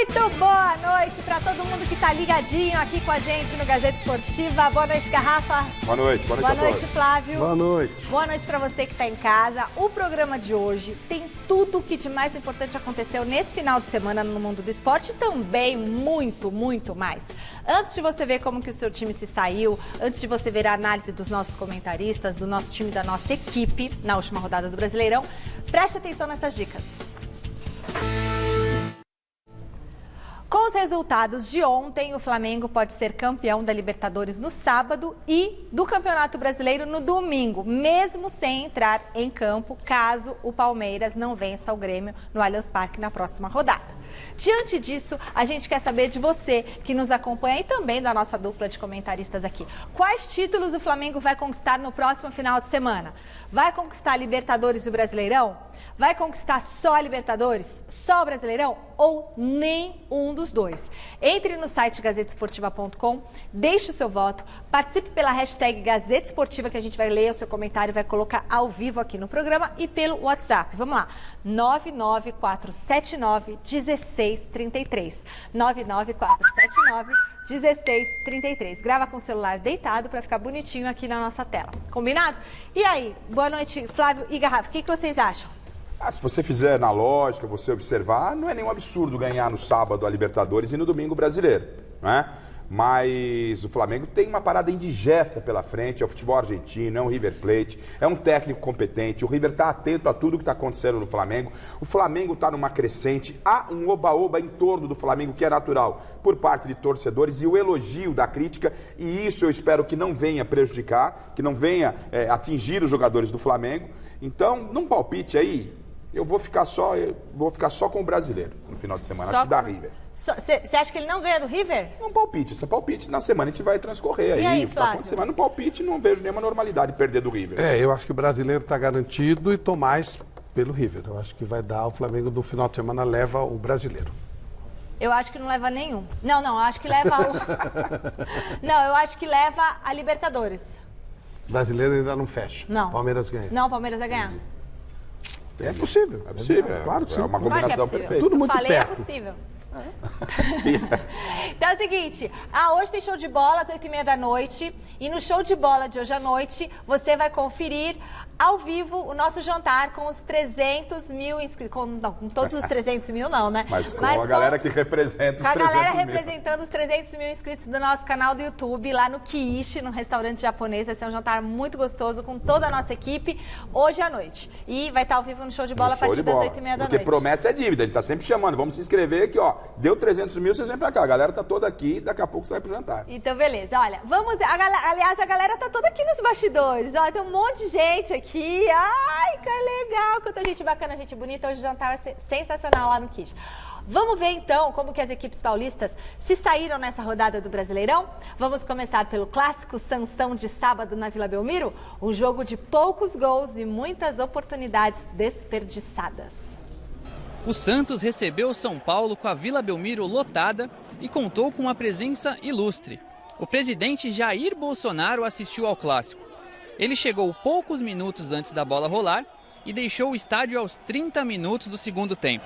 Muito boa noite para todo mundo que está ligadinho aqui com a gente no Gazeta Esportiva. Boa noite, Garrafa. Boa noite a todos. Boa noite, Flávio. Boa noite. Boa noite para você que está em casa. O programa de hoje tem tudo o que de mais importante aconteceu nesse final de semana no mundo do esporte e também muito, muito mais. Antes de você ver como que o seu time se saiu, antes de você ver a análise dos nossos comentaristas, do nosso time, da nossa equipe na última rodada do Brasileirão, preste atenção nessas dicas. Com os resultados de ontem, o Flamengo pode ser campeão da Libertadores no sábado e do Campeonato Brasileiro no domingo, mesmo sem entrar em campo, caso o Palmeiras não vença o Grêmio no Allianz Parque na próxima rodada. Diante disso, a gente quer saber de você que nos acompanha e também da nossa dupla de comentaristas aqui. Quais títulos o Flamengo vai conquistar no próximo final de semana? Vai conquistar a Libertadores e o Brasileirão? Vai conquistar só a Libertadores? Só o Brasileirão? Ou nenhum dos dois? Entre no site gazetesportiva.com, deixe o seu voto, participe pela hashtag Gazeta Esportiva, que a gente vai ler o seu comentário e vai colocar ao vivo aqui no programa, e pelo WhatsApp. Vamos lá, 99479-1633. 99479-1633. Grava com o celular deitado para ficar bonitinho aqui na nossa tela. Combinado? E aí, boa noite, Flávio e Garrafa. O que vocês acham? Se você fizer na lógica, você observar, não é nenhum absurdo ganhar no sábado a Libertadores e no domingo o Brasileiro, né? Mas o Flamengo tem uma parada indigesta pela frente, é o futebol argentino, é um River Plate, é um técnico competente, o River está atento a tudo que está acontecendo no Flamengo, o Flamengo está numa crescente, há um oba-oba em torno do Flamengo que é natural por parte de torcedores e o elogio da crítica, e isso eu espero que não venha prejudicar, que não venha atingir os jogadores do Flamengo. Então, num palpite aí, eu vou ficar só com o Brasileiro no final de semana, acho que dá River. Você acha que ele não ganha do River? Um palpite, esse palpite na semana a gente vai transcorrer aí, tá acontecendo, mas no palpite não vejo nenhuma normalidade perder do River. Eu acho que o Brasileiro está garantido e tô mais pelo River. Eu acho que vai dar, o Flamengo no final de semana leva o Brasileiro. Eu acho que não leva nenhum. Não, eu acho que leva Não, eu acho que leva a Libertadores. O Brasileiro ainda não fecha. Não. Palmeiras ganha. Não, o Palmeiras vai ganhar. É possível. É possível. Claro que sim. É uma combinação perfeita. Tudo muito Falei, perto. É possível. Então é o seguinte, hoje tem show de bola às 8h30 da noite e no show de bola de hoje à noite você vai conferir ao vivo o nosso jantar com os 300 mil inscritos, com todos os 300 mil não, né? Mas com a galera que representa os 300 mil. Com a galera representando os 300 mil inscritos do nosso canal do YouTube, lá no Kiishi, no restaurante japonês. Vai ser um jantar muito gostoso com toda a nossa equipe hoje à noite. E vai estar ao vivo no show de bola a partir das 8h30 da noite. Porque promessa é dívida, ele tá sempre chamando, vamos se inscrever aqui, ó. Deu 300 mil, vocês vêm pra cá. A galera tá toda aqui, daqui a pouco sai pro jantar. Então, beleza. Olha, aliás, a galera tá toda aqui nos bastidores. Olha, tem um monte de gente aqui. Ai, que legal. Quanta gente bacana, gente bonita. Hoje o jantar vai ser sensacional lá no Kish. Vamos ver, então, como que as equipes paulistas se saíram nessa rodada do Brasileirão? Vamos começar pelo clássico Sansão de sábado na Vila Belmiro? Um jogo de poucos gols e muitas oportunidades desperdiçadas. O Santos recebeu o São Paulo com a Vila Belmiro lotada e contou com uma presença ilustre. O presidente Jair Bolsonaro assistiu ao clássico. Ele chegou poucos minutos antes da bola rolar e deixou o estádio aos 30 minutos do segundo tempo.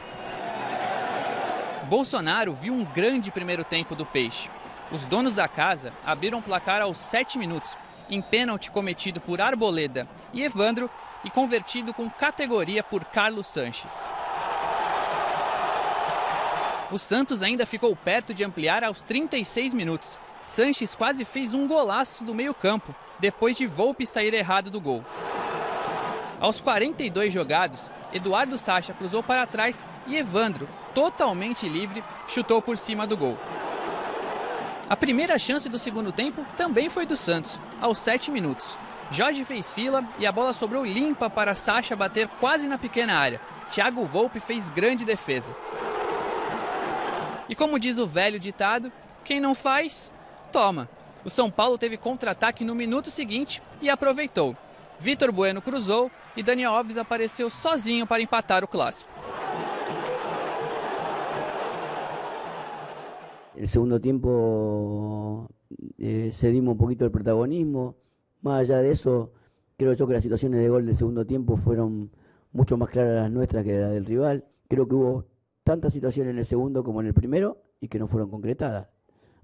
Bolsonaro viu um grande primeiro tempo do Peixe. Os donos da casa abriram o placar aos 7 minutos, em pênalti cometido por Arboleda e Evandro e convertido com categoria por Carlos Sanches. O Santos ainda ficou perto de ampliar aos 36 minutos. Sanches quase fez um golaço do meio-campo, depois de Volpi sair errado do gol. Aos 42 jogados, Eduardo Sacha cruzou para trás e Evandro, totalmente livre, chutou por cima do gol. A primeira chance do segundo tempo também foi do Santos, aos 7 minutos. Jorge fez fila e a bola sobrou limpa para Sacha bater quase na pequena área. Thiago Volpi fez grande defesa. E como diz o velho ditado, quem não faz, toma. O São Paulo teve contra-ataque no minuto seguinte e aproveitou. Vitor Bueno cruzou e Daniel Alves apareceu sozinho para empatar o clássico. El segundo tiempo cedimos un poquito el protagonismo. Más allá de eso, creo yo que las situaciones de gol del segundo tiempo fueron mucho más claras las nuestras que las del rival. Creo que hubo tantas situaciones en el segundo como en el primero y que no fueron concretadas.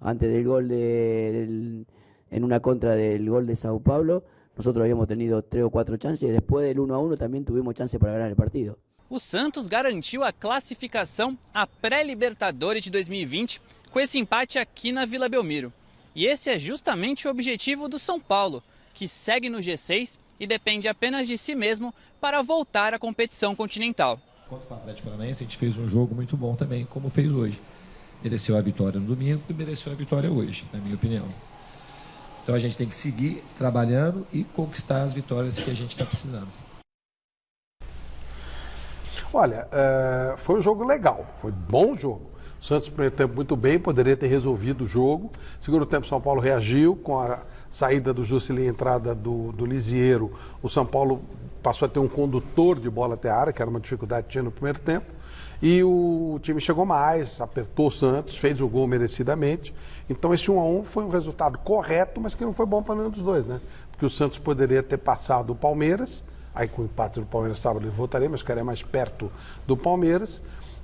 Antes del gol en una contra del gol de Sao Paulo, nosotros habíamos tenido 3 o 4 chances y después del 1-1 también tuvimos chance para ganar el partido. O Santos garantiu a classificação à pré-Libertadores de 2020 com esse empate aqui na Vila Belmiro. E esse é justamente o objetivo do São Paulo, que segue no G6 e depende apenas de si mesmo para voltar à competição continental. Contra o Atlético Paranaense, a gente fez um jogo muito bom também, como fez hoje. Mereceu a vitória no domingo e mereceu a vitória hoje, na minha opinião. Então a gente tem que seguir trabalhando e conquistar as vitórias que a gente está precisando. Olha, foi um jogo legal, foi bom jogo. O Santos, no primeiro tempo, muito bem, poderia ter resolvido o jogo. Segundo tempo, o São Paulo reagiu com a saída do Jusilei e a entrada do Lisiero. O São Paulo passou a ter um condutor de bola até a área, que era uma dificuldade que tinha no primeiro tempo. E o time chegou mais, apertou o Santos, fez o gol merecidamente. Então esse 1-1 foi um resultado correto, mas que não foi bom para nenhum dos dois, né? Porque o Santos poderia ter passado o Palmeiras, aí com o empate do Palmeiras sábado ele voltaria, mas ficaria mais perto do Palmeiras.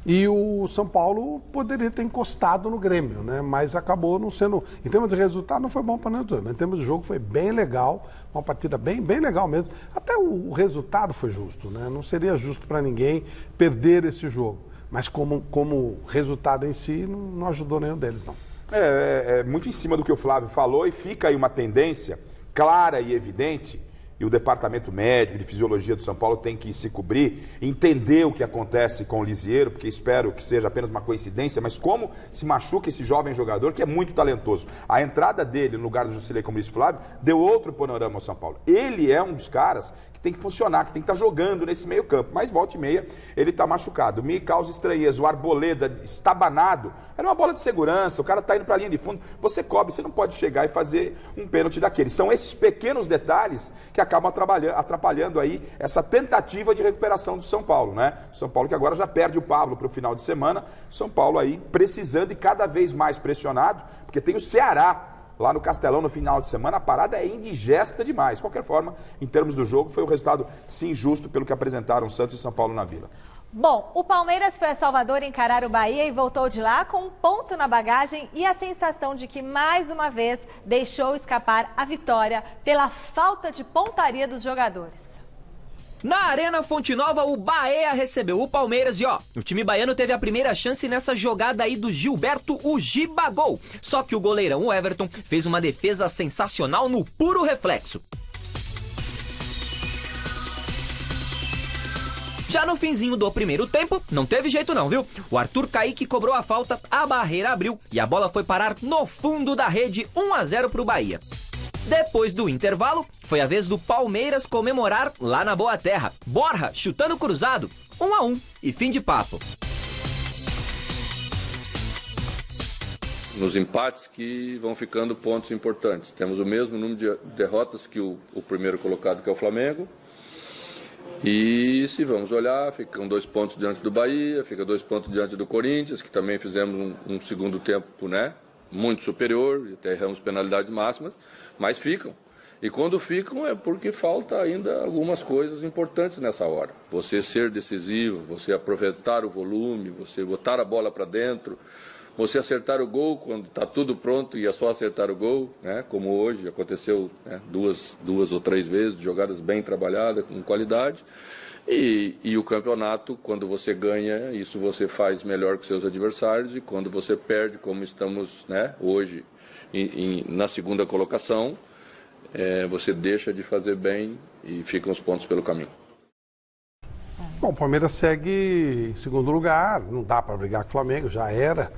E o São Paulo poderia ter encostado no Grêmio, né? Mas acabou não sendo... Em termos de resultado não foi bom para nenhum dos dois, mas em termos de jogo foi bem legal, uma partida bem legal mesmo. Até o resultado foi justo, né? Não seria justo para ninguém perder esse jogo. Mas como resultado em si, não ajudou nenhum deles, não. É muito em cima do que o Flávio falou e fica aí uma tendência clara e evidente, e o departamento médico de fisiologia do São Paulo tem que se cobrir, entender o que acontece com o Lisiero, porque espero que seja apenas uma coincidência, mas como se machuca esse jovem jogador que é muito talentoso. A entrada dele no lugar do Jusilei, como disse o Flávio, deu outro panorama ao São Paulo. Ele é um dos caras que tem que funcionar, que tem que estar jogando nesse meio campo, mas volta e meia ele está machucado. Me causa estranheza, o Arboleda estabanado, era uma bola de segurança, o cara está indo para a linha de fundo, você cobre, você não pode chegar e fazer um pênalti daquele. São esses pequenos detalhes que acabam atrapalhando aí essa tentativa de recuperação do São Paulo, né? O São Paulo que agora já perde o Pablo para o final de semana, o São Paulo aí precisando e cada vez mais pressionado, porque tem o Ceará lá no Castelão no final de semana, a parada é indigesta demais. De qualquer forma, em termos do jogo, foi um resultado sim justo pelo que apresentaram Santos e São Paulo na Vila. Bom, o Palmeiras foi a Salvador encarar o Bahia e voltou de lá com um ponto na bagagem e a sensação de que, mais uma vez, deixou escapar a vitória pela falta de pontaria dos jogadores. Na Arena Fonte Nova, o Bahia recebeu o Palmeiras e o time baiano teve a primeira chance nessa jogada aí do Gilberto, o Gibagol. Só que o goleirão, o Everton, fez uma defesa sensacional no puro reflexo. Já no finzinho do primeiro tempo, não teve jeito não, viu? O Arthur Kaique cobrou a falta, a barreira abriu e a bola foi parar no fundo da rede, 1-0 pro Bahia. Depois do intervalo, foi a vez do Palmeiras comemorar lá na Boa Terra. Borja chutando cruzado, 1-1 e fim de papo. Nos empates que vão ficando pontos importantes. Temos o mesmo número de derrotas que o primeiro colocado, que é o Flamengo. E se vamos olhar, ficam 2 pontos diante do Bahia, fica 2 pontos diante do Corinthians, que também fizemos um segundo tempo, né, muito superior, até erramos penalidades máximas, mas ficam. E quando ficam é porque falta ainda algumas coisas importantes nessa hora. Você ser decisivo, você aproveitar o volume, você botar a bola para dentro, você acertar o gol quando está tudo pronto e é só acertar o gol, né? Como hoje aconteceu, né? duas ou 3 vezes, jogadas bem trabalhadas, com qualidade. E o campeonato, quando você ganha, isso você faz melhor que seus adversários, e quando você perde, como estamos, né, hoje na segunda colocação, você deixa de fazer bem e ficam os pontos pelo caminho. Bom, o Palmeiras segue em segundo lugar, não dá para brigar com o Flamengo, já era,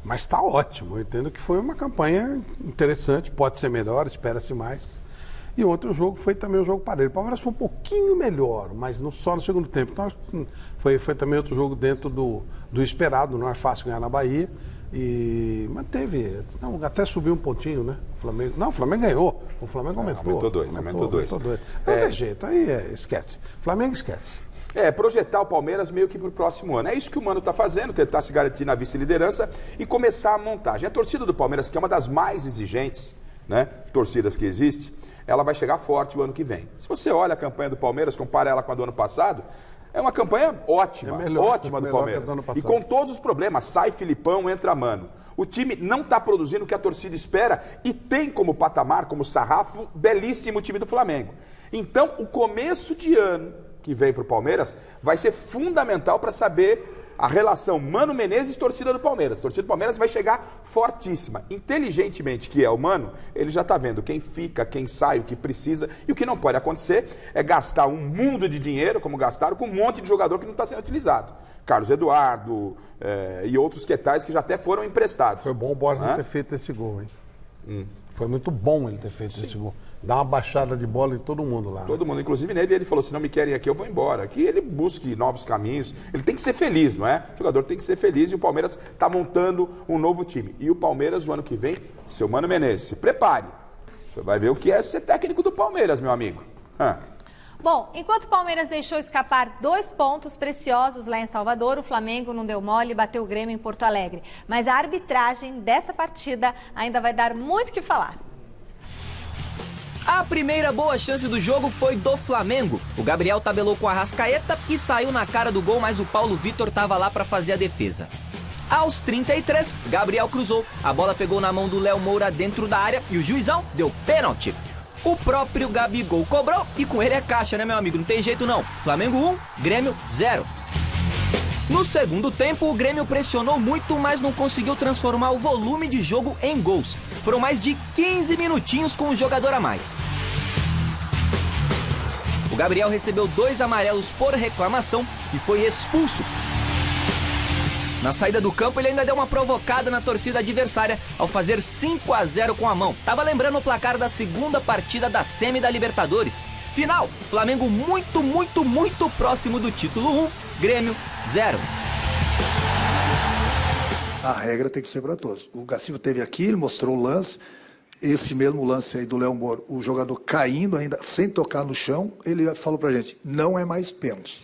mas está ótimo. Eu entendo que foi uma campanha interessante, pode ser melhor, espera-se mais. E outro jogo foi também o jogo parelho. O Palmeiras foi um pouquinho melhor, mas só no segundo tempo. Então foi também outro jogo dentro do esperado, não é fácil ganhar na Bahia. E manteve, até subiu um pontinho, né? O Flamengo ganhou. O Flamengo aumentou. Aumentou dois. Não tem jeito, aí esquece. Flamengo esquece. Projetar o Palmeiras meio que para o próximo ano. É isso que o Mano está fazendo, tentar se garantir na vice-liderança e começar a montagem. A torcida do Palmeiras, que é uma das mais exigentes, né, torcidas que existe, ela vai chegar forte o ano que vem. Se você olha a campanha do Palmeiras, compara ela com a do ano passado, É uma campanha ótima, ótima do melhor Palmeiras. que do ano E passado. com todos os problemas, sai Filipão, entra Mano. O time não está produzindo o que a torcida espera e tem como patamar, como sarrafo, belíssimo time do Flamengo. Então, o começo de ano que vem para o Palmeiras vai ser fundamental para saber a relação Mano Menezes e torcida do Palmeiras. A torcida do Palmeiras vai chegar fortíssima. Inteligentemente, que é o Mano, ele já está vendo quem fica, quem sai, o que precisa. E o que não pode acontecer é gastar um mundo de dinheiro, como gastaram, com um monte de jogador que não está sendo utilizado. Carlos Eduardo e outros que tais que já até foram emprestados. Foi bom o Borja ter feito esse gol, hein? Foi muito bom ele ter feito esse gol. Dá uma baixada de bola em todo mundo lá. Todo mundo, inclusive nele, ele falou, se não me querem aqui, eu vou embora. Que ele busque novos caminhos. Ele tem que ser feliz, não é? O jogador tem que ser feliz e o Palmeiras está montando um novo time. E o Palmeiras, o ano que vem, seu Mano Menezes, se prepare. Você vai ver o que é ser técnico do Palmeiras, meu amigo. Bom, enquanto o Palmeiras deixou escapar 2 pontos preciosos lá em Salvador, o Flamengo não deu mole e bateu o Grêmio em Porto Alegre. Mas a arbitragem dessa partida ainda vai dar muito o que falar. A primeira boa chance do jogo foi do Flamengo. O Gabriel tabelou com a Arrascaeta e saiu na cara do gol, mas o Paulo Vitor estava lá para fazer a defesa. Aos 33, Gabriel cruzou. A bola pegou na mão do Léo Moura dentro da área e o juizão deu pênalti. O próprio Gabigol cobrou e com ele é caixa, né, meu amigo? Não tem jeito não. Flamengo 1, Grêmio 0. No segundo tempo, o Grêmio pressionou muito, mas não conseguiu transformar o volume de jogo em gols. Foram mais de 15 minutinhos com o jogador a mais. O Gabriel recebeu 2 amarelos por reclamação e foi expulso. Na saída do campo, ele ainda deu uma provocada na torcida adversária ao fazer 5-0 com a mão. Tava lembrando o placar da segunda partida da semi da Libertadores. Final, Flamengo muito próximo do título 1, Grêmio 0. A regra tem que ser para todos. O Gaciba teve aqui, ele mostrou o lance. Esse mesmo lance aí do Léo Moura, o jogador caindo ainda, sem tocar no chão, ele falou pra gente, não é mais pênalti.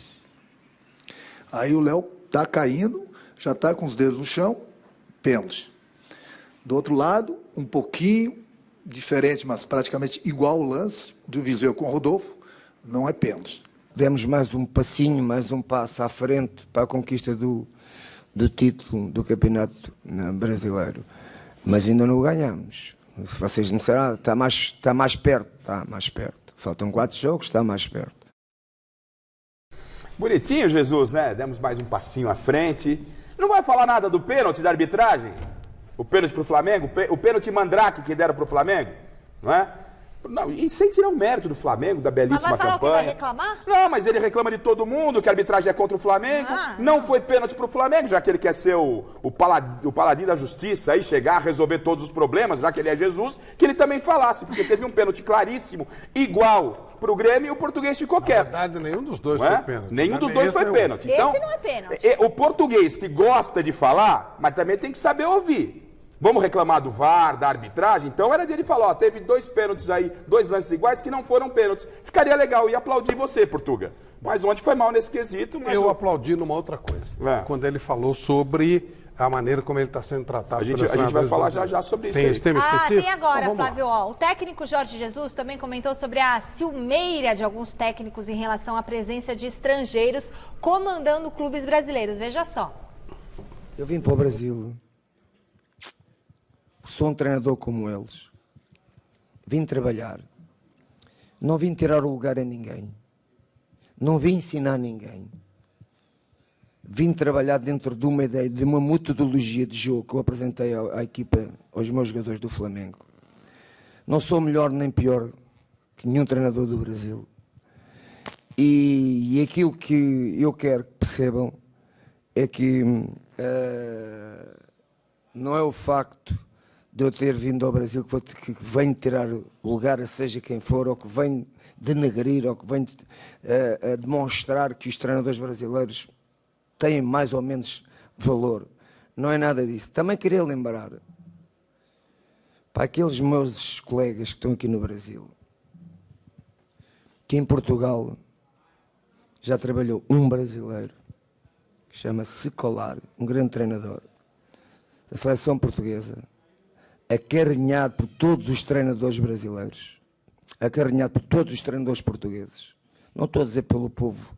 Aí o Léo tá caindo, já tá com os dedos no chão, pênalti. Do outro lado, um pouquinho diferente, mas praticamente igual o lance do Viseu com o Rodolfo, não é pênalti. Demos mais um passinho, mais um passo à frente para a conquista do título do Campeonato Brasileiro. Mas ainda não o ganhamos. Se vocês não disseram, está mais perto. Faltam 4 jogos, está mais perto. Bonitinho, Jesus, né? Demos mais um passinho à frente. Não vai falar nada do pênalti da arbitragem? O pênalti pro Flamengo? O pênalti Mandrake que deram pro Flamengo? Não é? Não, e sem tirar o mérito do Flamengo, da belíssima campanha. Mas vai falar o que vai reclamar? Não, mas ele reclama de todo mundo, que a arbitragem é contra o Flamengo. Não foi pênalti pro Flamengo, já que ele quer ser o paladino da justiça, aí chegar a resolver todos os problemas, já que ele é Jesus, que ele também falasse, porque teve um pênalti claríssimo, igual pro Grêmio, e o Português ficou quieto. Na verdade, nenhum dos dois foi pênalti. Nenhum dos dois foi pênalti. Então, esse não é pênalti. O Português que gosta de falar, mas também tem que saber ouvir. Vamos reclamar do VAR, da arbitragem? Então era dele falar, ó, teve 2 pênaltis aí, 2 lances iguais que não foram pênaltis. Ficaria legal, ia aplaudir você, Portuga. Mas ontem foi mal nesse quesito. Mas eu aplaudi numa outra coisa. Quando ele falou sobre a maneira como ele está sendo tratado. A gente vai falar já sobre isso. Tem esse tema específico? Tem agora, então, Flávio. O técnico Jorge Jesus também comentou sobre a ciumeira de alguns técnicos em relação à presença de estrangeiros comandando clubes brasileiros. Veja só. Eu vim para o Brasil. Sou um treinador como eles. Vim trabalhar. Não vim tirar o lugar a ninguém. Não vim ensinar ninguém. Vim trabalhar dentro de uma ideia, de uma metodologia de jogo que eu apresentei à equipa, aos meus jogadores do Flamengo. Não sou melhor nem pior que nenhum treinador do Brasil. E aquilo que eu quero que percebam é que não é o facto de eu ter vindo ao Brasil que venho tirar lugar a seja quem for, ou que venho denegrir, ou que venho demonstrar que os treinadores brasileiros têm mais ou menos valor. Não é nada disso. Também queria lembrar para aqueles meus colegas que estão aqui no Brasil, que em Portugal já trabalhou um brasileiro, que chama-se Colar, um grande treinador da seleção portuguesa, acarinhado por todos os treinadores brasileiros, acarinhado por todos os treinadores portugueses. Não estou a dizer pelo povo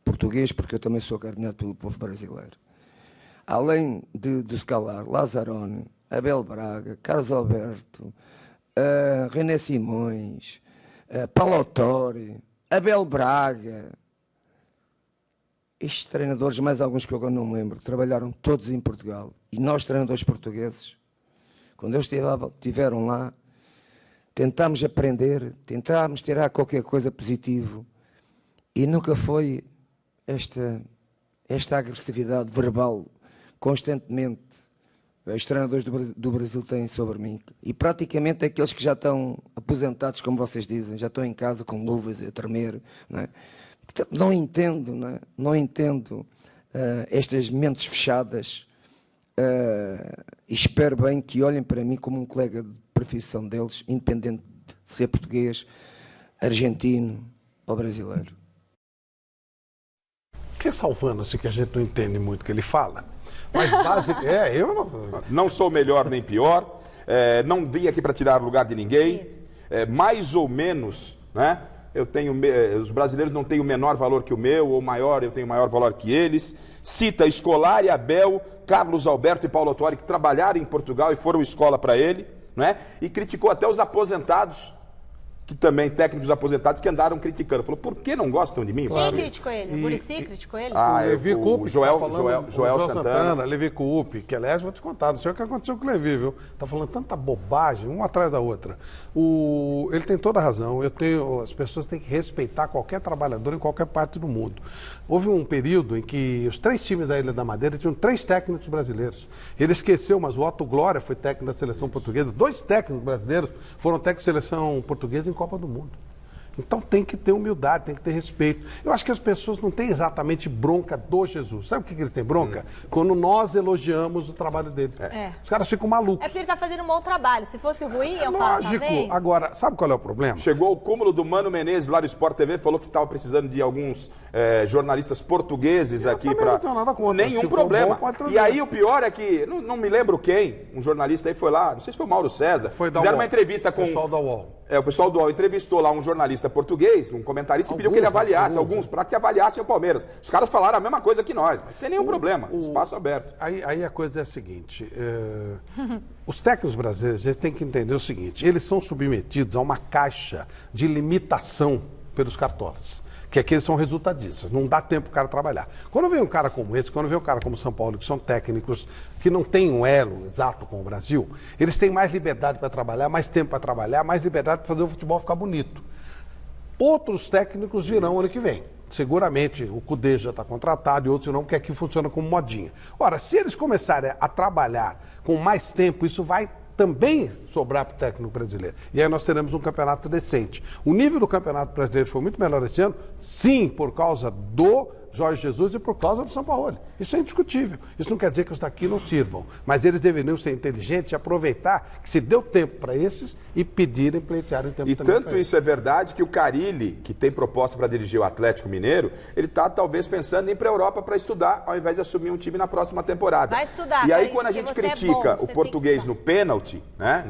português, porque eu também sou carneado pelo povo brasileiro. Além de Scalar, Lazzaroni, Abel Braga, Carlos Alberto, René Simões, Paulo Autori, Abel Braga, estes treinadores, mais alguns que eu agora não me lembro, trabalharam todos em Portugal. E nós, treinadores portugueses, quando eles estiveram lá, tentámos aprender, tentámos tirar qualquer coisa positivo e nunca foi esta agressividade verbal constantemente os treinadores do Brasil têm sobre mim. E praticamente aqueles que já estão aposentados, como vocês dizem, já estão em casa com luvas a tremer. Não é? Portanto, não entendo, não é? Não entendo estas mentes fechadas e espero bem que olhem para mim como um colega de profissão deles, independente de ser português, argentino ou brasileiro. Que é Salvando-se que a gente não entende muito o que ele fala. Mas básico, eu não... Não sou melhor nem pior, não vim aqui para tirar o lugar de ninguém, mais ou menos, né? Os brasileiros não têm o menor valor que o meu, ou maior, eu tenho maior valor que eles. Cita Scolari, Abel, Carlos Alberto e Paulo Autori, que trabalharam em Portugal e foram escola para ele, né? E criticou até os aposentados, que também técnicos aposentados que andaram criticando. Falou, por que não gostam de mim? Quem criticou ele? O Muricy criticou ele? Levi Coupe, Joel Santana. Levi Coupe, que aliás, vou te contar, não sei o que aconteceu com o Levi, viu? Tá falando tanta bobagem, uma atrás da outra. Ele tem toda a razão, as pessoas têm que respeitar qualquer trabalhador em qualquer parte do mundo. Houve um período em que os 3 times da Ilha da Madeira tinham 3 técnicos brasileiros. Ele esqueceu, mas o Otto Glória foi técnico da seleção portuguesa, 2 técnicos brasileiros foram técnicos da seleção portuguesa em Copa do Mundo. Então tem que ter humildade, tem que ter respeito. Eu acho que as pessoas não têm exatamente bronca do Jesus. Sabe o que eles têm bronca? Quando nós elogiamos o trabalho dele. Os caras ficam malucos. É porque ele está fazendo um bom trabalho. Se fosse ruim, eu falo, lógico. Agora, sabe qual é o problema? Chegou ao cúmulo do Mano Menezes lá no Sport TV, falou que estava precisando de alguns jornalistas portugueses aqui para... Não tenho nada contra. Nenhum problema. E aí o pior é que, não me lembro quem, um jornalista aí foi lá, não sei se foi o Mauro César, fizeram uma entrevista com... O pessoal da UOL. O pessoal do UOL entrevistou lá um jornalista português, um comentarista, e pediu que ele avaliasse, alguns para que avaliassem o Palmeiras. Os caras falaram a mesma coisa que nós, mas sem nenhum problema, espaço aberto. Aí a coisa é a seguinte, os técnicos brasileiros eles têm que entender o seguinte, eles são submetidos a uma caixa de limitação pelos cartolas. Que aqui eles são resultadistas, não dá tempo para o cara trabalhar. Quando vem um cara como esse, quando vem um cara como São Paulo, que são técnicos que não têm um elo exato com o Brasil, eles têm mais liberdade para trabalhar, mais tempo para trabalhar, mais liberdade para fazer o futebol ficar bonito. Outros técnicos virão ano que vem. Seguramente o Cudê já está contratado e outros não, porque aqui funciona como modinha. Ora, se eles começarem a trabalhar com mais tempo, isso vai também sobrar para o técnico brasileiro. E aí nós teremos um campeonato decente. O nível do campeonato brasileiro foi muito melhor esse ano, sim, por causa do Jorge Jesus e por causa do São Paulo. Isso é indiscutível. Isso não quer dizer que os daqui não sirvam, mas eles deveriam ser inteligentes e aproveitar que se deu tempo para esses e pedirem, pleitearem tempo e também. E tanto isso é verdade que o Carille, que tem proposta para dirigir o Atlético Mineiro, ele está talvez pensando em ir para a Europa para estudar, ao invés de assumir um time na próxima temporada. Vai estudar. E aí quando a gente critica o português no pênalti, né,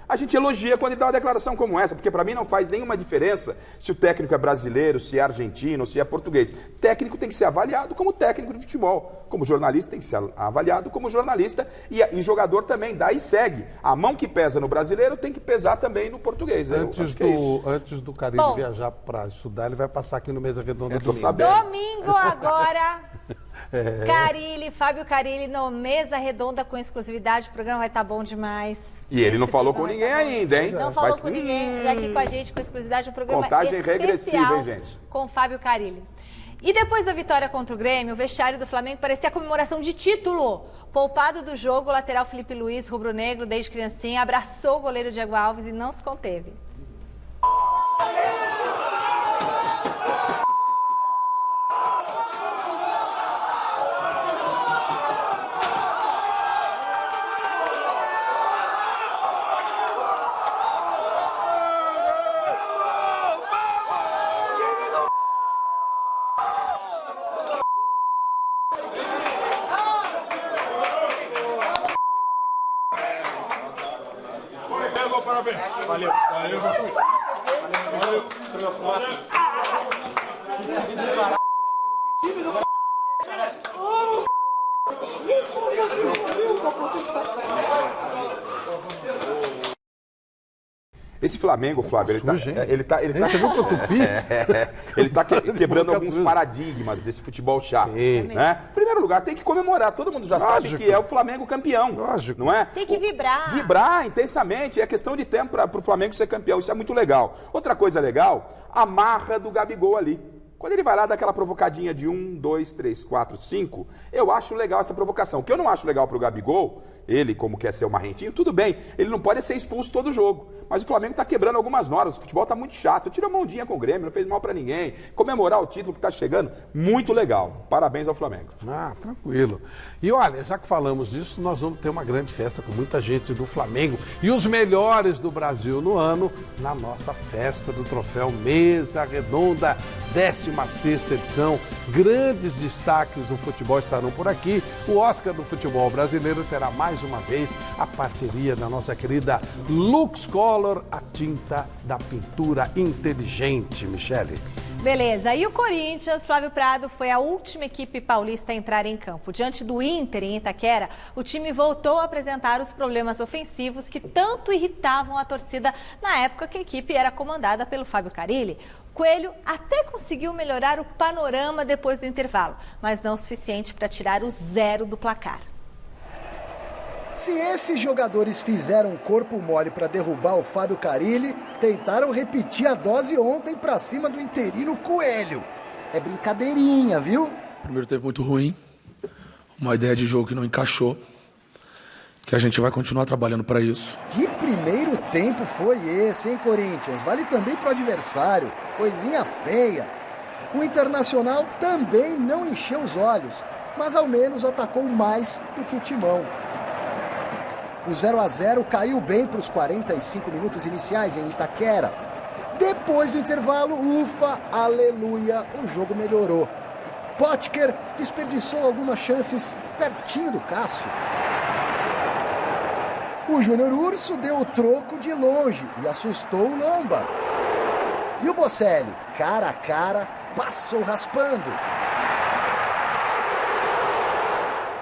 a gente elogia quando ele dá uma declaração como essa, porque para mim não faz nenhuma diferença se o técnico é brasileiro, se é argentino, se é português. Técnico tem que ser avaliado como técnico de futebol. Como jornalista tem que ser avaliado como jornalista e jogador também, daí segue. A mão que pesa no brasileiro tem que pesar também no português. Antes do Carille viajar para estudar, ele vai passar aqui no Mesa Redonda domingo agora. Carille, Fábio Carille no Mesa Redonda com exclusividade. O programa vai estar bom demais. E ele não falou com ninguém ainda, hein? Não falou com ninguém. Aqui com a gente com exclusividade. Um programa contagem regressiva, hein, gente? Com Fábio Carille. E depois da vitória contra o Grêmio, o vestiário do Flamengo parecia a comemoração de título. Poupado do jogo, o lateral Felipe Luiz, rubro-negro, desde criancinha, abraçou o goleiro Diego Alves e não se conteve. Valeu. Valeu. Esse Flamengo, Flávio, ele tá Você viu que eu tupi? ele tá quebrando alguns paradigmas desse futebol chato, né? Em primeiro lugar, tem que comemorar. Todo mundo já sabe que é o Flamengo campeão, não é? Tem que vibrar. Vibrar intensamente. É questão de tempo para o Flamengo ser campeão. Isso é muito legal. Outra coisa legal, a marra do Gabigol ali. Quando ele vai lá dar aquela provocadinha de 1, 2, 3, 4, 5, eu acho legal essa provocação. O que eu não acho legal pro Gabigol, ele como quer ser o marrentinho, tudo bem, ele não pode ser expulso todo jogo. Mas o Flamengo tá quebrando algumas normas, o futebol tá muito chato. Tirou mãozinha com o Grêmio, não fez mal pra ninguém. Comemorar o título que tá chegando, muito legal. Parabéns ao Flamengo. Ah, tranquilo. E olha, já que falamos disso, nós vamos ter uma grande festa com muita gente do Flamengo e os melhores do Brasil no ano na nossa festa do troféu Mesa Redonda, 16ª edição. Grandes destaques do futebol estarão por aqui. O Oscar do futebol brasileiro terá mais uma vez a parceria da nossa querida Lux Color, a tinta da pintura inteligente, Michele. Beleza, e o Corinthians, Flávio Prado, foi a última equipe paulista a entrar em campo. Diante do Inter em Itaquera, o time voltou a apresentar os problemas ofensivos que tanto irritavam a torcida na época que a equipe era comandada pelo Fábio Carille. Coelho até conseguiu melhorar o panorama depois do intervalo, mas não o suficiente para tirar o 0 do placar. Se esses jogadores fizeram corpo mole para derrubar o Fábio Carille, tentaram repetir a dose ontem para cima do interino Coelho. É brincadeirinha, viu? Primeiro tempo muito ruim, uma ideia de jogo que não encaixou, que a gente vai continuar trabalhando para isso. Que primeiro tempo foi esse, hein, Corinthians? Vale também pro adversário, coisinha feia. O Internacional também não encheu os olhos, mas ao menos atacou mais do que o Timão. O 0-0 caiu bem para os 45 minutos iniciais em Itaquera. Depois do intervalo, ufa, aleluia, o jogo melhorou. Potker desperdiçou algumas chances pertinho do Cássio. O Júnior Urso deu o troco de longe e assustou o Lomba. E o Bocelli, cara a cara, passou raspando.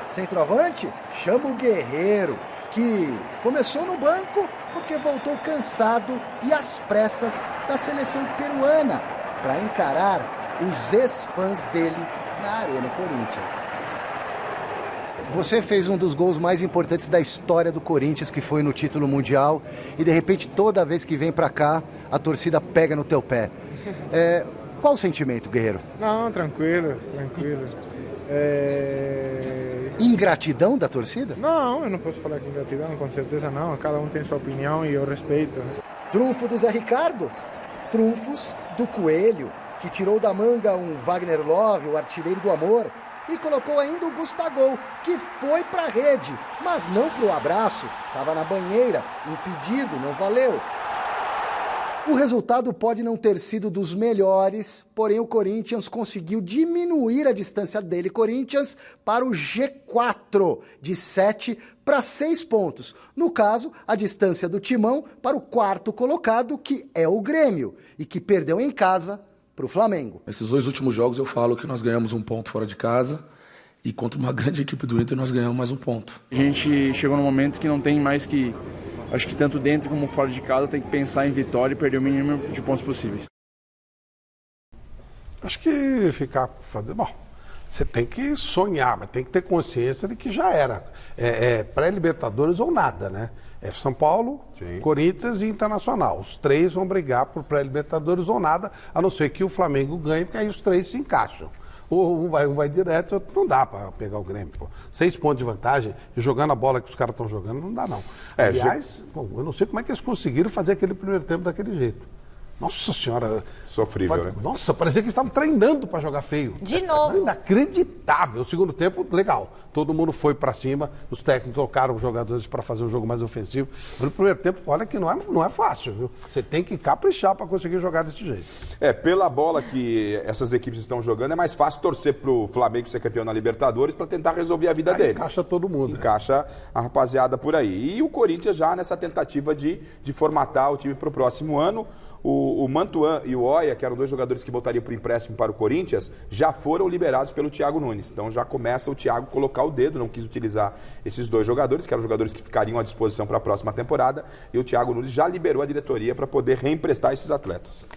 Centroavante, chama o Guerreiro, que começou no banco porque voltou cansado e às pressas da seleção peruana para encarar os ex-fãs dele na Arena Corinthians. Você fez um dos gols mais importantes da história do Corinthians, que foi no título mundial, e de repente toda vez que vem para cá a torcida pega no teu pé. Qual o sentimento, Guerreiro? Não, tranquilo. Ingratidão da torcida? Não, eu não posso falar que ingratidão, com certeza não. Cada um tem sua opinião e eu respeito. Trunfo do Zé Ricardo? Trunfos do Coelho, que tirou da manga um Wagner Love, o artilheiro do amor, e colocou ainda o Gustavo, que foi pra rede, mas não pro abraço. Tava na banheira, impedido, não valeu. O resultado pode não ter sido dos melhores, porém o Corinthians conseguiu diminuir a distância dele, Corinthians, para o G4, de 7 para 6 pontos. No caso, a distância do Timão para o quarto colocado, que é o Grêmio, e que perdeu em casa para o Flamengo. Esses 2 últimos jogos eu falo que nós ganhamos 1 ponto fora de casa e contra uma grande equipe do Inter nós ganhamos mais 1 ponto. A gente chegou num momento que não tem mais que... Acho que tanto dentro como fora de casa tem que pensar em vitória e perder o mínimo de pontos possíveis. Acho que bom, você tem que sonhar, mas tem que ter consciência de que já era. Pré-Libertadores ou nada, né? É São Paulo, sim, Corinthians e Internacional. Os 3 vão brigar por pré-Libertadores ou nada, a não ser que o Flamengo ganhe, porque aí os 3 se encaixam. Ou um vai direto, outro não dá para pegar o Grêmio. Pô. 6 pontos de vantagem e jogando a bola que os caras estão jogando, não dá não. Aliás, eu não sei como é que eles conseguiram fazer aquele primeiro tempo daquele jeito. Nossa Senhora. Sofrível, né? Nossa, parecia que eles estavam treinando para jogar feio. De novo. Inacreditável. O segundo tempo, legal. Todo mundo foi para cima, os técnicos tocaram os jogadores para fazer um jogo mais ofensivo. No primeiro tempo, olha que não é fácil, viu? Você tem que caprichar para conseguir jogar desse jeito. Pela bola que essas equipes estão jogando, é mais fácil torcer pro Flamengo ser campeão na Libertadores para tentar resolver a vida deles. Encaixa todo mundo. Encaixa a rapaziada por aí. E o Corinthians já nessa tentativa de formatar o time pro próximo ano. O Mantuan e o Oia, que eram 2 jogadores que voltariam para o empréstimo para o Corinthians, já foram liberados pelo Thiago Nunes. Então já começa o Thiago colocar o dedo, não quis utilizar esses 2 jogadores, que eram jogadores que ficariam à disposição para a próxima temporada, e o Thiago Nunes já liberou a diretoria para poder reemprestar esses atletas.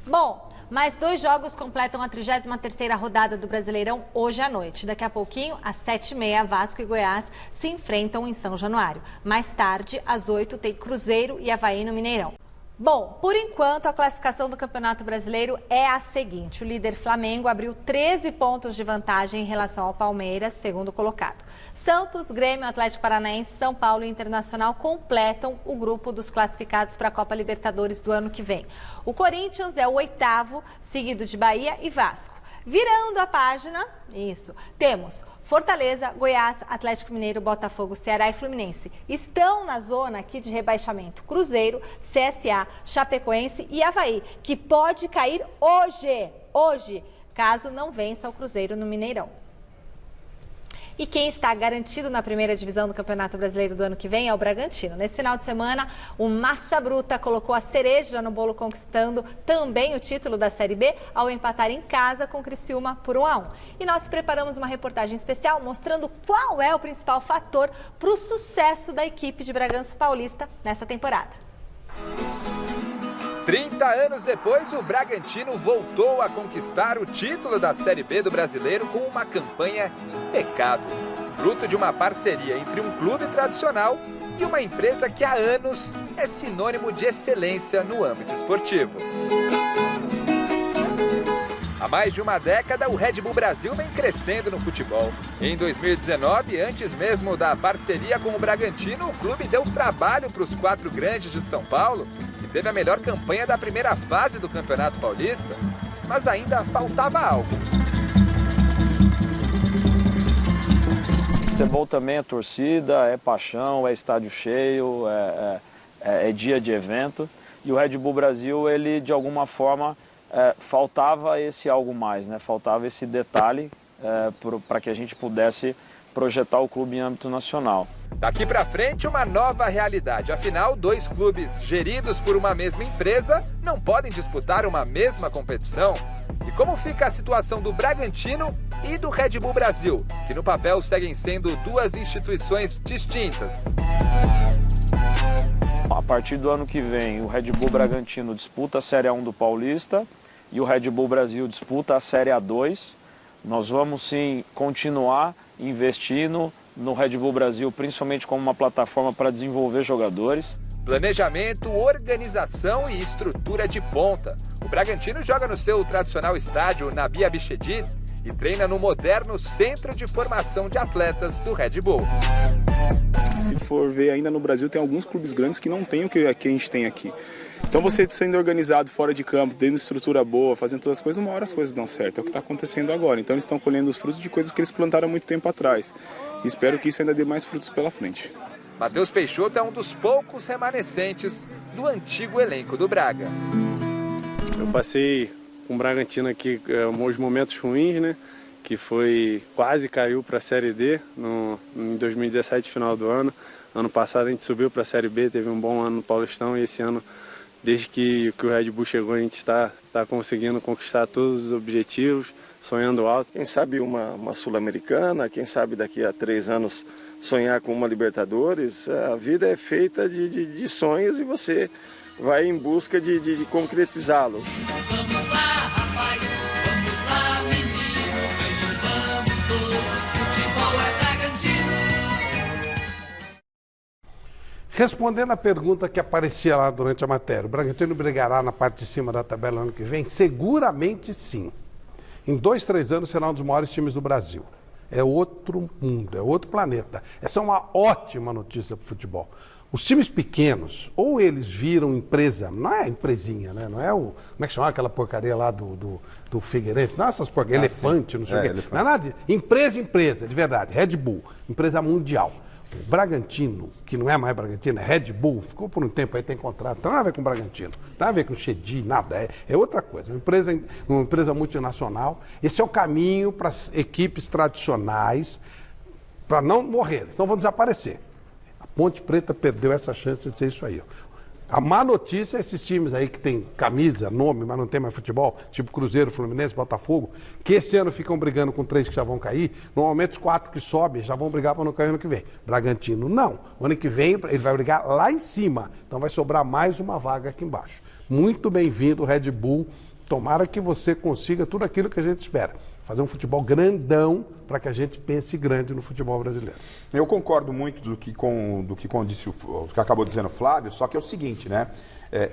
Bom, mais 2 jogos completam a 33ª rodada do Brasileirão hoje à noite. Daqui a pouquinho, às 7h30, Vasco e Goiás se enfrentam em São Januário. Mais tarde, às 8h, tem Cruzeiro e Avaí no Mineirão. Bom, por enquanto, a classificação do Campeonato Brasileiro é a seguinte. O líder Flamengo abriu 13 pontos de vantagem em relação ao Palmeiras, segundo colocado. Santos, Grêmio, Atlético Paranaense, São Paulo e Internacional completam o grupo dos classificados para a Copa Libertadores do ano que vem. O Corinthians é o 8º, seguido de Bahia e Vasco. Virando a página, temos Fortaleza, Goiás, Atlético Mineiro, Botafogo, Ceará e Fluminense. Estão na zona aqui de rebaixamento Cruzeiro, CSA, Chapecoense e Avaí, que pode cair hoje, caso não vença o Cruzeiro no Mineirão. E quem está garantido na primeira divisão do Campeonato Brasileiro do ano que vem é o Bragantino. Nesse final de semana, o Massa Bruta colocou a cereja no bolo, conquistando também o título da Série B ao empatar em casa com o Criciúma por 1-1. E nós preparamos uma reportagem especial mostrando qual é o principal fator para o sucesso da equipe de Bragança Paulista nessa temporada. 30 anos depois, o Bragantino voltou a conquistar o título da Série B do Brasileiro com uma campanha impecável, fruto de uma parceria entre um clube tradicional e uma empresa que há anos é sinônimo de excelência no âmbito esportivo. Há mais de uma década, o Red Bull Brasil vem crescendo no futebol. Em 2019, antes mesmo da parceria com o Bragantino, o clube deu trabalho para os 4 grandes de São Paulo e teve a melhor campanha da primeira fase do Campeonato Paulista, mas ainda faltava algo. Futebol também é torcida, é paixão, é estádio cheio, é dia de evento. E o Red Bull Brasil, ele de alguma forma faltava esse algo mais, né? Faltava esse detalhe para que a gente pudesse projetar o clube em âmbito nacional. Daqui para frente, uma nova realidade. Afinal, 2 clubes geridos por uma mesma empresa não podem disputar uma mesma competição. E como fica a situação do Bragantino e do Red Bull Brasil, que no papel seguem sendo 2 instituições distintas? A partir do ano que vem, o Red Bull Bragantino disputa a Série A1 do Paulista e o Red Bull Brasil disputa a Série A2. Nós vamos sim continuar investindo no Red Bull Brasil, principalmente como uma plataforma para desenvolver jogadores. Planejamento, organização e estrutura de ponta. O Bragantino joga no seu tradicional estádio Nabi Abichedi e treina no moderno Centro de Formação de Atletas do Red Bull. Se for ver, ainda no Brasil tem alguns clubes grandes que não têm o que a gente tem aqui. Então você sendo organizado fora de campo, dando estrutura boa, fazendo todas as coisas, uma hora as coisas dão certo. É o que está acontecendo agora. Então eles estão colhendo os frutos de coisas que eles plantaram há muito tempo atrás. E espero que isso ainda dê mais frutos pela frente. Matheus Peixoto é um dos poucos remanescentes do antigo elenco do Braga. Eu passei com o Bragantino aqui uns momentos ruins, né? Que foi, quase caiu para a Série D em 2017, final do ano. Ano passado a gente subiu para a Série B, teve um bom ano no Paulistão e esse ano, desde que o Red Bull chegou, a gente está conseguindo conquistar todos os objetivos, sonhando alto. Quem sabe uma Sul-Americana, quem sabe daqui a 3 anos sonhar com uma Libertadores. A vida é feita de sonhos e você vai em busca de concretizá-los. Vamos lá, rapaz, vamos lá, menino, vamos todos, futebol é Bragantino. Respondendo a pergunta que aparecia lá durante a matéria, o Bragantino brigará na parte de cima da tabela ano que vem? Seguramente sim. Em 2, 3 anos será um dos maiores times do Brasil. É outro mundo, é outro planeta. Essa é uma ótima notícia para o futebol. Os times pequenos, ou eles viram empresa, não é empresinha, né? Não é o. Como é que chama aquela porcaria lá do Figueirense? Não é essas porcarias, elefante, não sei o quê. Elefante. Não é nada de. Empresa, de verdade. Red Bull, empresa mundial. O Bragantino, que não é mais Bragantino, é Red Bull, ficou por um tempo aí, tem contrato, não tem nada a ver com o Bragantino, não tem nada a ver com o Chedi, nada, é outra coisa, uma empresa multinacional. Esse é o caminho para as equipes tradicionais, para não morrer, senão vão desaparecer. A Ponte Preta perdeu essa chance de ser isso aí. A má notícia é esses times aí que tem camisa, nome, mas não tem mais futebol, tipo Cruzeiro, Fluminense, Botafogo, que esse ano ficam brigando com 3 que já vão cair. Normalmente os 4 que sobem já vão brigar para não cair ano que vem. Bragantino não. O ano que vem ele vai brigar lá em cima. Então vai sobrar mais uma vaga aqui embaixo. Muito bem-vindo, Red Bull. Tomara que você consiga tudo aquilo que a gente espera. Fazer um futebol grandão para que a gente pense grande no futebol brasileiro. Eu concordo muito do que acabou dizendo o Flávio, só que é o seguinte, né?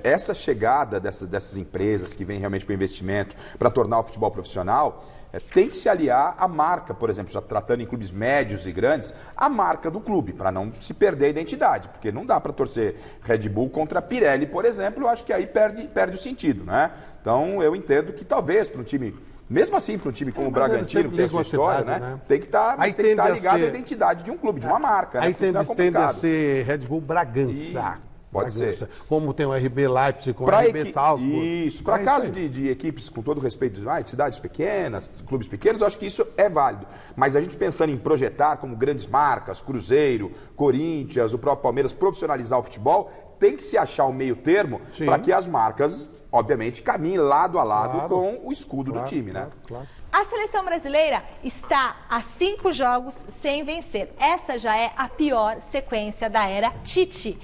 Essa chegada dessas empresas que vêm realmente com investimento para tornar o futebol profissional, tem que se aliar à marca, por exemplo, já tratando em clubes médios e grandes, a marca do clube, para não se perder a identidade, porque não dá para torcer Red Bull contra a Pirelli, por exemplo, eu acho que aí perde o sentido, né? Então eu entendo que talvez para um time... Mesmo assim, para um time como o Bragantino, que tem a sua história, né? Tem que estar ligado à identidade de um clube, de uma marca. Aí né? tende a ser Red Bull Bragança. Pode ser. Como tem o RB Leipzig, com o RB Salzburg. Isso. Para caso de equipes, com todo respeito, de cidades pequenas, clubes pequenos, eu acho que isso é válido. Mas a gente pensando em projetar como grandes marcas, Cruzeiro, Corinthians, o próprio Palmeiras, profissionalizar o futebol, tem que se achar um meio termo para que as marcas, obviamente, caminhem lado a lado com o escudo do time, né? Claro. A seleção brasileira está a 5 jogos sem vencer. Essa já é a pior sequência da era Tite.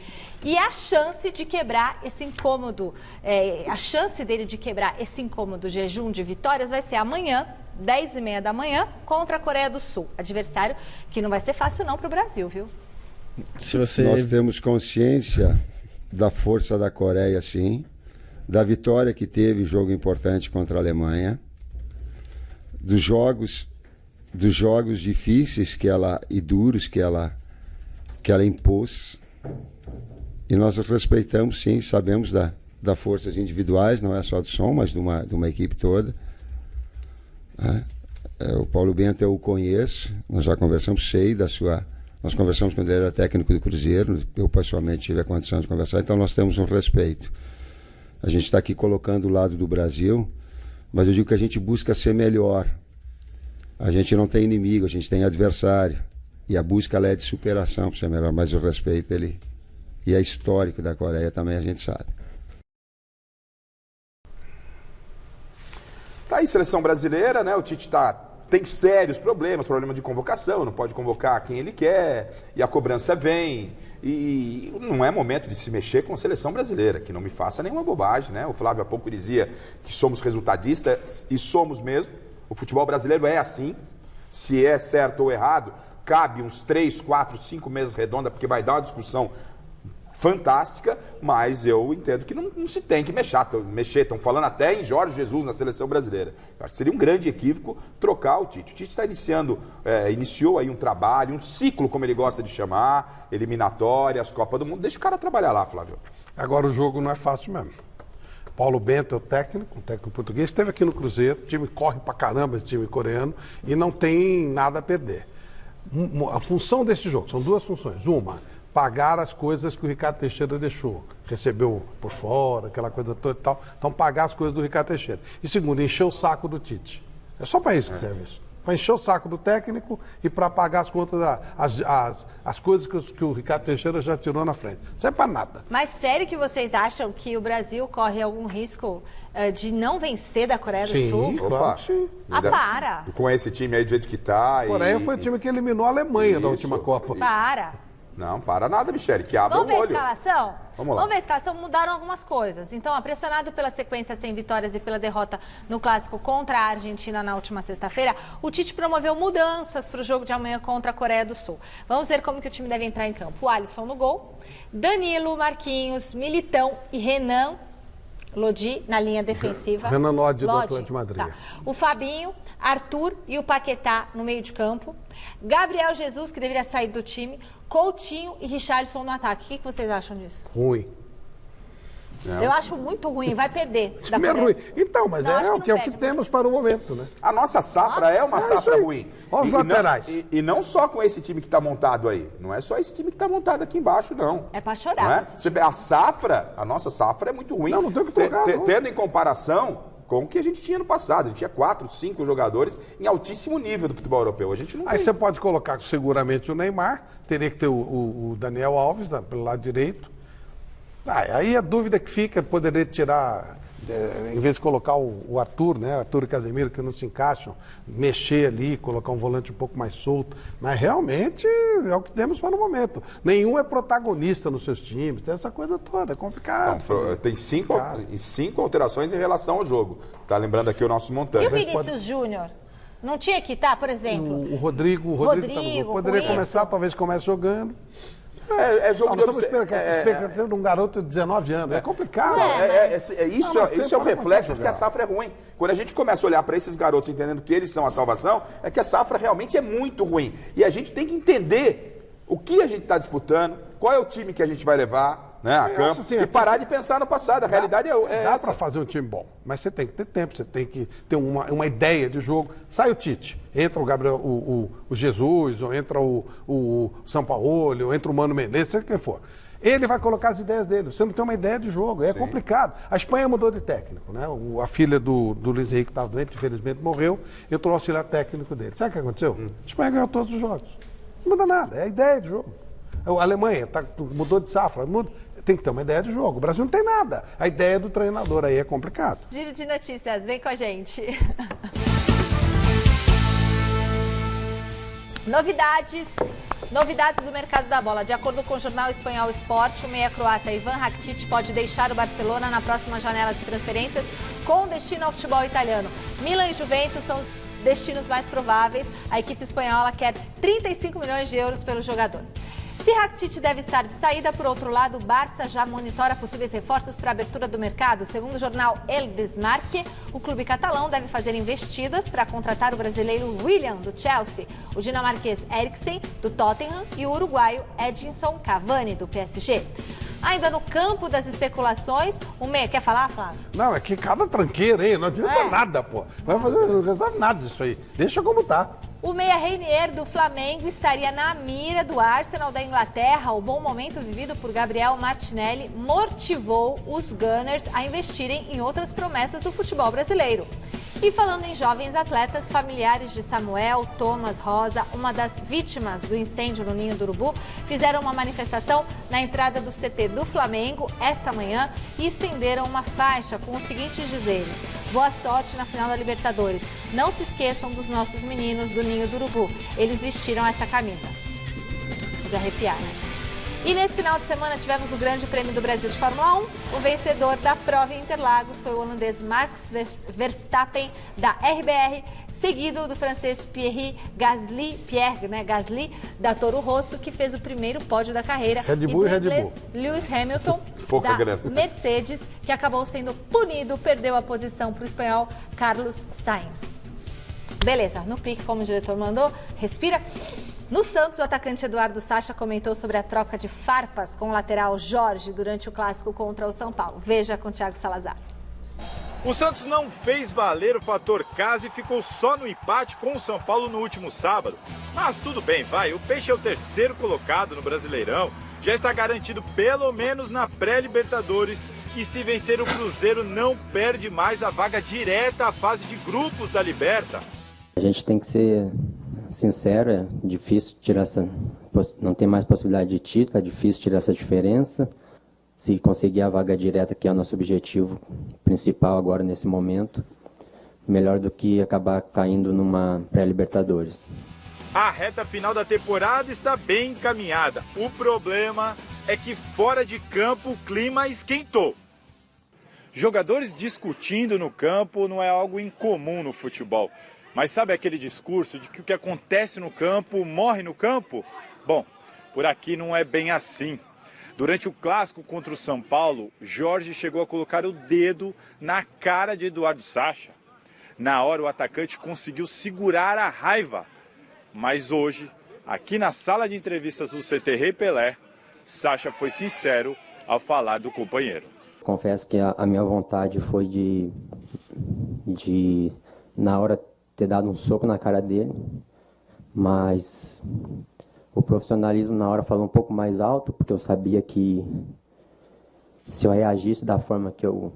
E a chance de quebrar esse incômodo, a chance dele de quebrar esse incômodo jejum de vitórias vai ser amanhã, 10h30 da manhã, contra a Coreia do Sul. Adversário que não vai ser fácil não para o Brasil, viu? Nós temos consciência da força da Coreia, sim, da vitória que teve, jogo importante contra a Alemanha, dos jogos difíceis e duros que ela impôs. E nós respeitamos, sim, sabemos das forças individuais, não é só do Som, mas de uma equipe toda. O Paulo Bento eu o conheço, nós já conversamos, nós conversamos quando ele era técnico do Cruzeiro, eu pessoalmente tive a condição de conversar, então nós temos um respeito. A gente está aqui colocando o lado do Brasil, mas eu digo que a gente busca ser melhor. A gente não tem inimigo, a gente tem adversário. E a busca ela é de superação para ser melhor, mas o respeito ele... E é histórico da Coreia também, a gente sabe. Tá aí, seleção brasileira, né? O Tite tem sérios problemas, problema de convocação, não pode convocar quem ele quer, e a cobrança vem. E não é momento de se mexer com a seleção brasileira, que não me faça nenhuma bobagem, né? O Flávio há pouco dizia que somos resultadistas, e somos mesmo. O futebol brasileiro é assim. Se é certo ou errado, cabe uns 3, 4, 5 meses redonda, porque vai dar uma discussão fantástica, mas eu entendo que não se tem que mexer. Estão falando até em Jorge Jesus na seleção brasileira. Eu acho que seria um grande equívoco trocar o Tite. O Tite está iniciou aí um trabalho, um ciclo, como ele gosta de chamar, eliminatórias, Copa do Mundo. Deixa o cara trabalhar lá, Flávio. Agora o jogo não é fácil mesmo. Paulo Bento é o técnico português, esteve aqui no Cruzeiro, o time corre pra caramba, esse time coreano, e não tem nada a perder. A função desse jogo, são 2 funções. Uma, pagar as coisas que o Ricardo Teixeira deixou. Recebeu por fora, aquela coisa toda e tal. Então, pagar as coisas do Ricardo Teixeira. E segundo, encher o saco do Tite. É só para isso que serve isso. Para encher o saco do técnico e para pagar as contas, as coisas que o Ricardo Teixeira já tirou na frente. Não serve para nada. Mas sério que vocês acham que o Brasil corre algum risco de não vencer da Coreia do Sul? Claro que sim. Para! Com esse time aí do jeito que tá... A Coreia foi o time que eliminou a Alemanha da última Copa. Para! Não, para nada, Michele, que abra o olho. Vamos ver a escalação? Vamos lá. Vamos ver a escalação, mudaram algumas coisas. Então, pressionado pela sequência sem vitórias e pela derrota no Clássico contra a Argentina na última sexta-feira, o Tite promoveu mudanças para o jogo de amanhã contra a Coreia do Sul. Vamos ver como que o time deve entrar em campo. O Alisson no gol, Danilo, Marquinhos, Militão e Renan Lodi na linha defensiva. Renan Lodi do Atlético de Madrid. Tá. O Fabinho, Arthur e o Paquetá no meio de campo. Gabriel Jesus, que deveria sair do time. Coutinho e Richarlison no ataque. O que vocês acham disso? Ruim. Eu acho muito ruim, vai perder. É ruim. Então, mas é o que temos para o momento, né? A nossa safra é uma safra ruim. Olha os laterais. E não só com esse time que está montado aí. Não é só esse time que está montado aqui embaixo, não. É para chorar. Você vê, a nossa safra é muito ruim. Não tem que trocar, não. Tendo em comparação com o que a gente tinha no passado. A gente tinha 4, 5 jogadores em altíssimo nível do futebol europeu. A gente não Aí tem. você pode colocar seguramente o Neymar, teria que ter o Daniel Alves pelo lado direito. Aí a dúvida que fica, poderia tirar, em vez de colocar o Arthur, né? Arthur e Casemiro, que não se encaixam, mexer ali, colocar um volante um pouco mais solto. Mas realmente é o que temos para o momento. Nenhum é protagonista nos seus times, tem essa coisa toda, é complicado. Não, tem cinco alterações em relação ao jogo. Tá lembrando aqui o nosso montante. E o Vinícius Júnior? Não tinha que estar, por exemplo? O Rodrigo tá no jogo. Poderia começar, talvez comece jogando. É jogo não, de expectativa de um garoto de 19 anos. É complicado. Isso é o reflexo de que a safra é ruim. Quando a gente começa a olhar para esses garotos entendendo que eles são a salvação, é que a safra realmente é muito ruim. E a gente tem que entender o que a gente está disputando, qual é o time que a gente vai levar, né, a campo, assim, e parar de pensar no passado. A realidade é essa. Dá para fazer um time bom, mas você tem que ter tempo, você tem que ter uma ideia de jogo. Sai o Tite, entra o Gabriel, o Jesus, ou entra o Sampaoli, ou entra o Mano Menezes, seja quem for. Ele vai colocar as ideias dele. Você não tem uma ideia de jogo, é complicado. A Espanha mudou de técnico, né? A filha do Luiz Henrique estava doente, infelizmente morreu, entrou o auxiliar técnico dele. Sabe o que aconteceu? A Espanha ganhou todos os jogos. Não muda nada, é a ideia de jogo. A Alemanha mudou de safra, tem que ter uma ideia de jogo. O Brasil não tem nada. A ideia do treinador aí é complicado. Giro de notícias, vem com a gente. Novidades do mercado da bola. De acordo com o jornal espanhol Sport, o meia croata Ivan Rakitic pode deixar o Barcelona na próxima janela de transferências com destino ao futebol italiano. Milan e Juventus são os destinos mais prováveis. A equipe espanhola quer 35 milhões de euros pelo jogador. Se Rakitic deve estar de saída, por outro lado, o Barça já monitora possíveis reforços para a abertura do mercado. Segundo o jornal El Desmarque, o clube catalão deve fazer investidas para contratar o brasileiro William, do Chelsea, o dinamarquês Eriksen, do Tottenham, e o uruguaio Edinson Cavani, do PSG. Ainda no campo das especulações, o meia, quer falar, Flávio? Não, é que cada tranqueira, hein? Não adianta nada, pô. Não resolve nada disso aí. Deixa como tá. O meia Reinier do Flamengo estaria na mira do Arsenal da Inglaterra. O bom momento vivido por Gabriel Martinelli motivou os Gunners a investirem em outras promessas do futebol brasileiro. E falando em jovens atletas, familiares de Samuel Thomas Rosa, uma das vítimas do incêndio no Ninho do Urubu, fizeram uma manifestação na entrada do CT do Flamengo esta manhã e estenderam uma faixa com os seguintes dizeres: boa sorte na final da Libertadores. Não se esqueçam dos nossos meninos do Ninho do Urubu. Eles vestiram essa camisa. De arrepiar, né? E nesse final de semana tivemos o Grande Prêmio do Brasil de Fórmula 1. O vencedor da prova em Interlagos foi o holandês Max Verstappen, da RBR, seguido do francês Pierre Gasly, da Toro Rosso, que fez o primeiro pódio da carreira. Red Bull e Red Bull. Lewis Hamilton, da Mercedes, que acabou sendo punido, perdeu a posição para o espanhol Carlos Sainz. Beleza, no pique, como o diretor mandou, respira. No Santos, o atacante Eduardo Sacha comentou sobre a troca de farpas com o lateral Jorge durante o clássico contra o São Paulo. Veja com o Thiago Salazar. O Santos não fez valer o fator casa e ficou só no empate com o São Paulo no último sábado. Mas tudo bem, vai. O Peixe é o terceiro colocado no Brasileirão. Já está garantido pelo menos na pré-Libertadores. E se vencer o Cruzeiro, não perde mais a vaga direta à fase de grupos da Liberta. A gente tem que ser sincero, é difícil tirar essa... Não tem mais possibilidade de título, é difícil tirar essa diferença. Se conseguir a vaga direta, que é o nosso objetivo principal agora nesse momento, melhor do que acabar caindo numa pré-Libertadores. A reta final da temporada está bem encaminhada. O problema é que fora de campo o clima esquentou. Jogadores discutindo no campo não é algo incomum no futebol. Mas sabe aquele discurso de que o que acontece no campo morre no campo? Bom, por aqui não é bem assim. Durante o clássico contra o São Paulo, Jorge chegou a colocar o dedo na cara de Eduardo Sacha. Na hora, o atacante conseguiu segurar a raiva. Mas hoje, aqui na sala de entrevistas do CT Rei Pelé, Sacha foi sincero ao falar do companheiro. Confesso que a minha vontade foi de na hora, ter dado um soco na cara dele, mas o profissionalismo na hora falou um pouco mais alto, porque eu sabia que se eu reagisse da forma que eu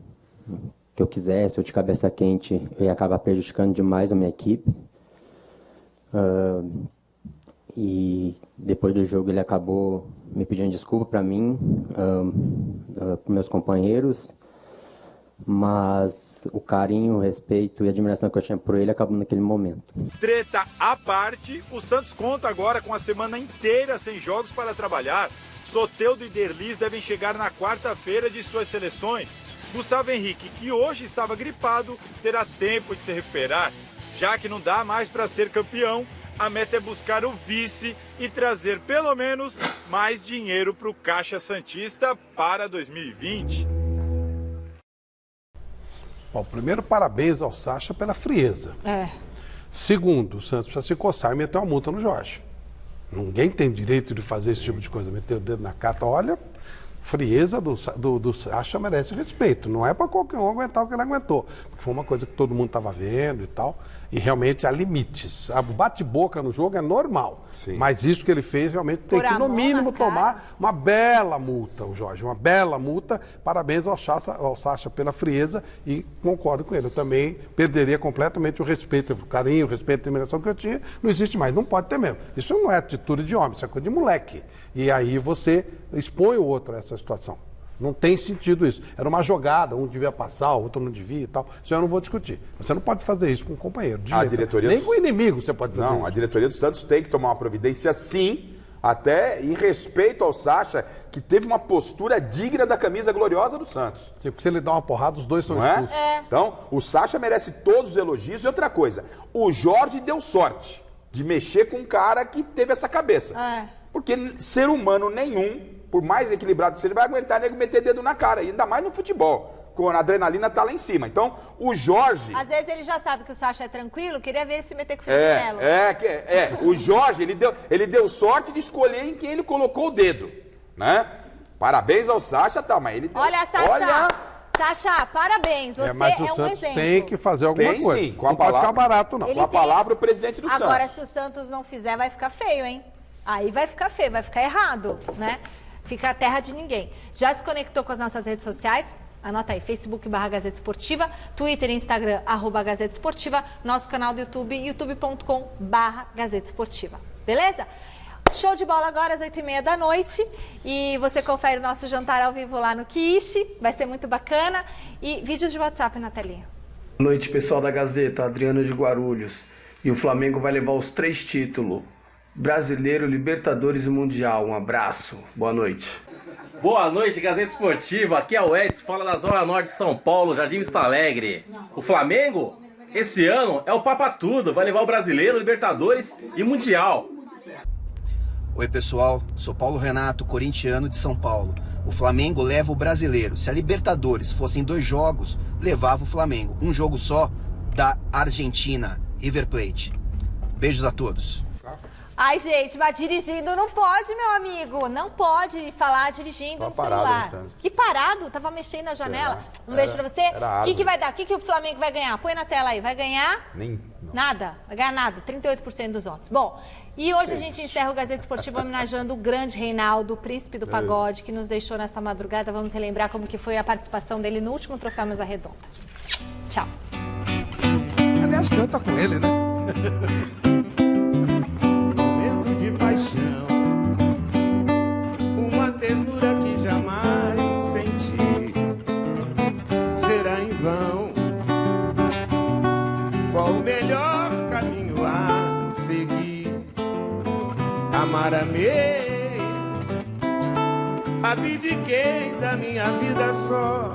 quisesse, ou de cabeça quente, eu ia acabar prejudicando demais a minha equipe. e depois do jogo ele acabou me pedindo desculpa para mim, para meus companheiros, mas o carinho, o respeito e a admiração que eu tinha por ele acabou naquele momento. Treta à parte, o Santos conta agora com a semana inteira sem jogos para trabalhar. Soteldo e Derlis devem chegar na quarta-feira de suas seleções. Gustavo Henrique, que hoje estava gripado, terá tempo de se recuperar. Já que não dá mais para ser campeão, a meta é buscar o vice e trazer pelo menos mais dinheiro para o Caixa Santista para 2020. Bom, primeiro, parabéns ao Sacha pela frieza. Segundo, o Santos precisa se coçar e meter uma multa no Jorge. Ninguém tem direito de fazer esse tipo de coisa, meter o dedo na carta. Olha, frieza do Sacha merece respeito. Não é para qualquer um aguentar o que ele aguentou. Porque foi uma coisa que todo mundo estava vendo e tal. E realmente há limites. O bate-boca no jogo é normal. Sim. Mas isso que ele fez realmente tem que, no mínimo, tomar uma bela multa, o Jorge. Uma bela multa. Parabéns ao Sacha pela frieza e concordo com ele. Eu também perderia completamente o respeito, o carinho, o respeito e a admiração que eu tinha. Não existe mais. Não pode ter mesmo. Isso não é atitude de homem, isso é coisa de moleque. E aí você expõe o outro a essa situação. Não tem sentido isso. Era uma jogada, um devia passar, o outro não devia e tal. Isso eu não vou discutir. Você não pode fazer isso com um companheiro. Nem com o inimigo você pode fazer isso. Não, a diretoria do Santos tem que tomar uma providência sim, até em respeito ao Sacha, que teve uma postura digna da camisa gloriosa do Santos. Tipo, se ele dá uma porrada, os dois são expulsos. Então, o Sacha merece todos os elogios. E outra coisa, o Jorge deu sorte de mexer com um cara que teve essa cabeça. Porque ser humano nenhum, por mais equilibrado que seja, vai aguentar nego meter dedo na cara, ainda mais no futebol, quando a adrenalina tá lá em cima. Então, o Jorge... Às vezes ele já sabe que o Sacha é tranquilo, queria ver ele se meter com o Felipe Melo. O Jorge, ele deu sorte de escolher em quem ele colocou o dedo, né? Parabéns ao Sacha, tá, mas ele... Olha, Sacha... Sacha, parabéns, você mas o um Santos exemplo. tem que fazer alguma coisa. Sim, com a não palavra, pode ficar barato, não. Com a palavra, o presidente do Santos. Agora, se o Santos não fizer, vai ficar feio, hein? Aí vai ficar feio, vai ficar errado, né? Fica a terra de ninguém. Já se conectou com as nossas redes sociais? Anota aí, Facebook/Gazeta Esportiva, Twitter e Instagram, @Gazeta Esportiva, nosso canal do YouTube, youtube.com/Gazeta Esportiva. Beleza? Show de bola agora às 8h30 da noite e você confere o nosso jantar ao vivo lá no Quiche, vai ser muito bacana. E vídeos de WhatsApp na telinha. Boa noite, pessoal da Gazeta, Adriano de Guarulhos. E o Flamengo vai levar os 3 títulos: Brasileiro, Libertadores e Mundial. Um abraço, boa noite. Boa noite, Gazeta Esportiva. Aqui é o Edson, fala da Zona Norte de São Paulo, Jardim Vista Alegre. O Flamengo, esse ano, é o Papa Tudo, vai levar o Brasileiro, Libertadores e Mundial. Oi pessoal, sou Paulo Renato, corintiano de São Paulo. O Flamengo leva o Brasileiro. Se a Libertadores fossem 2 jogos, levava o Flamengo. Um jogo só da Argentina, River Plate. Beijos a todos. Ai, gente, mas dirigindo não pode, meu amigo. Não pode falar dirigindo no celular. Que parado? Tava mexendo na janela. Um beijo pra você. O que vai dar? O que o Flamengo vai ganhar? Põe na tela aí. Vai ganhar? Nada. Vai ganhar nada. 38% dos votos. Bom, e hoje a gente encerra o Gazeta Esportiva homenageando o grande Reinaldo, o príncipe do pagode, que nos deixou nessa madrugada. Vamos relembrar como que foi a participação dele no último Troféu Mesa Redonda. Tchau. Aliás, canta com ele, né? De paixão, uma ternura que jamais senti, será em vão. Qual o melhor caminho a seguir? Amar, amei, abdiquei da minha vida só.